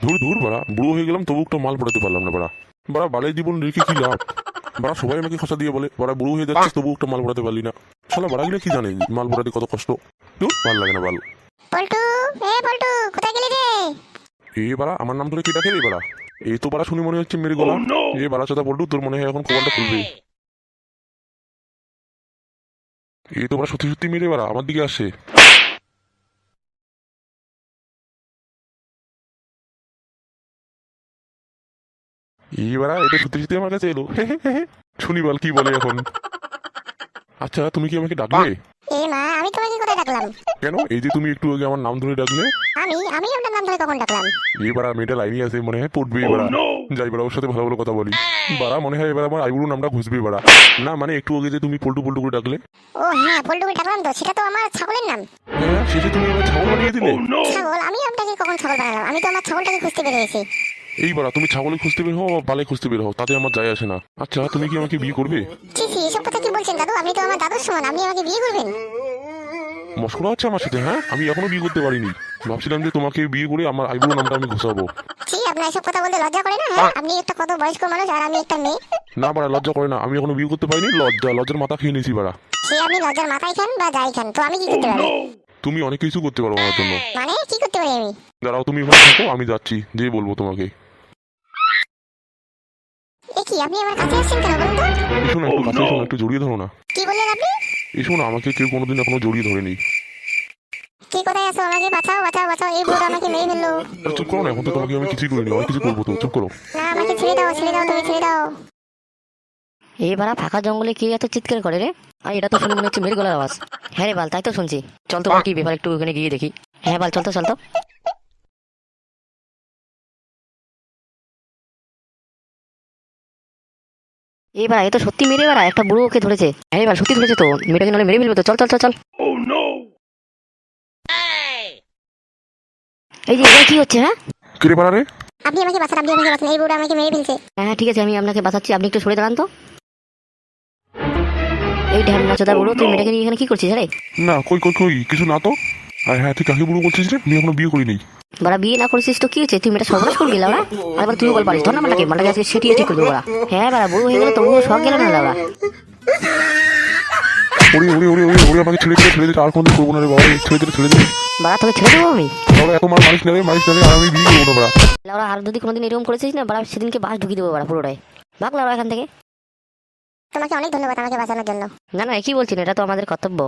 ধুর ধুর বাড়া, বুড়ো হয়ে গেলাম তবু একটা মাল পড়াতে পারলাম না বাড়া। বাড়া বালের জীবন রেখে কি লাভ? বাড়া সবাই আমাকে খসা দিয়ে বলে বাড়া বুড়ো হয়ে যাচ্ছে তবু একটা মাল পড়াতে পারলি না। শালা বাড়া গেলে কি জানে মাল পড়াতে কত কষ্ট। ধুর, ভাল লাগে না বাল। পল্টু, পল্টু, কোথায় গেলি রে? এ বাড়া আমার নাম ধরে কি ডাকে রে বাড়া? এই তো বাড়া শুনি মনে হচ্ছে মেরে গলা। এ বাড়া চাতা পল্টু, তোর মনে হয় এখন কপালটা খুলবে। এই তো বাড়া সত্যি সত্যি মেরে বাড়া আমার দিকে আসে। এই বাড়া এটা সত্যি সত্যি আমার কাছে এলো। শুনি বল কি বলে এখন। আচ্ছা তুমি কি আমাকে ডাকলে? মা, আমি তোমাকে কোথায় ডাকলাম? কেন, এই যে তুমি একটু আগে আমার নাম ধরে ডাকলে। আমি আপনার নাম ধরে কখন ডাকলাম? এই বাড়া মেয়েটা লাইনই আছে মনে হয় পড়বে এবার। যাই বাড়া ওর সাথে ভালো ভালো কথা বলি। বাড়া মনে হয় এবার আমার আইবুড়ো নামটা ঘুষবে বাড়া। না মানে একটু আগে যে তুমি পল্টু পল্টু করে ডাকলে। ও হ্যাঁ, পল্টুকে ডাকলাম তো, সেটা তো আমার ছাগলের নাম। হ্যাঁ শেষে তুমি আমার ছাগল বানিয়ে দিলে। ছাগল? আমি আপনাকে কখন ছাগল বানালাম? আমি তো আমার ছাগলটাকে খুঁজতে বেরিয়েছি। এই বাড়া তুমি ছাগলে খুঁজতে বের হও বা বালে খুঁজতে বের হও তাতে আমার যায় আসে না। আচ্ছা তুমি কি আমাকে বিয়ে করবে? ছি ছি, এসব কথা কি বলছেন দাদু? আপনি তো আমার দাদুর সমান, আপনি আমাকে বিয়ে করবেন? মস্করা হচ্ছে আমার সাথে? হ্যাঁ আমি এখনো বিয়ে করতে পারিনি। ভাবছিলাম যে তোমাকে বিয়ে করে আমার আইবুড়ো নামটা আমি ঘুষাবো। ছি, আপনার এসব কথা বলতে লজ্জা করে না? হ্যাঁ, আপনি একটা কত বয়স্ক মানুষ আর আমি একটা মেয়ে। না বাড়া লজ্জা করে না, আমি এখনো বিয়ে করতে পারিনি। লজ্জার মাথা খেয়ে নিয়েছি বাড়া। সে আপনি লজ্জার মাথায় খান বা যাই খান, তো আমি কি করতে পারি? তুমি অনেক কিছু করতে পারো আমার জন্য। মানে কি করতে পারি আমি? দাঁড়াও তুমি ওখানে থাকো, আমি যাচ্ছি যে বলবো তোমাকে। এ কি, আপনি আমার কাছে আসছেন কেন বলুন তো? এসো না একটু কাছে, এসো না একটু জড়িয়ে ধরো না। কি বললেন আপনি? এসো না, আমাকে কেউ কোনোদিন এখনো জড়িয়ে ধরেনি। কি কোথায় আছো? আমাকে বাঁচাও বাঁচাও বাঁচাও, এই বুড়ো আমাকে মেরে ফেললো। চুপ করো না, এখন তো তোমাকে আমি কিছুই করিনি, অনেক কিছু করবো তো, চুপ করো। না, আমাকে ছেড়ে দাও, ছেড়ে দাও, তুমি ছেড়ে দাও। এই বাড়া ফাঁকা জঙ্গলে কে এত চিৎকার করে রে? আর এটা তো শুনে মনে হচ্ছে মেয়ের গলার আওয়াজ। হ্যাঁ রে বাল, তাই তো শুনছি। চল তো বল কি ব্যাপার, একটু ওখানে গিয়ে দেখি। হ্যাঁ বাল, চল তো চল তো। এই বাড়া এ তো সত্যি মেরে বাড়া, একটা বুড়ো ওকে ধরেছে। হ্যাঁ বাল, সত্যি ধরেছে তো, মেয়েটাকে নাহলে মেরে ফেলবে তো। চল চল চল চল। এই যে এটা কি হচ্ছে? হ্যাঁ কিরে পাড়া রে? আপনি আমাকে বাঁচান, আপনি আমাকে বাঁচান, এই বুড়ো আমাকে মেরে ফেলছে। হ্যাঁ ঠিক আছে, আমি আপনাকে বাঁচাচ্ছি, আপনি একটু সরে দাঁড়ান তো। এই ঢ্যাম নাচোদা বুড়ো, তুই মেয়েটাকে নিয়ে এখানে কি করছিস রে? না কই কই কই কিছু না তো। আর হ্যাঁ তুই কাকে বুড়ো বলছিস রে? আমি এখনো বিয়ে করিনি। বাড়া বিয়ে না করেছিস তো কি হচ্ছে, তুই মেয়েটা সর্বনাশ করে গেলা ওরা। আবার তুইও বল পারিস, ধর না মাটাকে আজকে সেটিয়ে ঠিক করবি ওরা। হ্যাঁ বাড়া, বুড়ো হয়ে গেলে তবুও শখ গেল না ওরা। ওরে ওরে ওরে ওরে ওরে, আমাকে ছেড়ে ছেড়ে ছেড়ে দিতে আর কোনদিন করবো না রে বাবা, ছেড়ে দিতে ছেড়ে দিতে। বাড়া তোকে ছেড়ে দেবো আমি? তাহলে এত মার মারিস না রে, মারিস না রে, আর আমি বিয়ে করবো না বাড়া। লাউরা আর যদি কোনোদিন এরকম করেছিস না বাড়া, সেদিনকে বাস ঢুকিয়ে দেবো বাড়া পুরোটাই। ভাগ লাউরা এখান থেকে। তোমাকে অনেক ধন্যবাদ আমাকে বাঁচানোর জন্য। না না, কি বলছি না, এটা তো আমাদের কর্তব্য।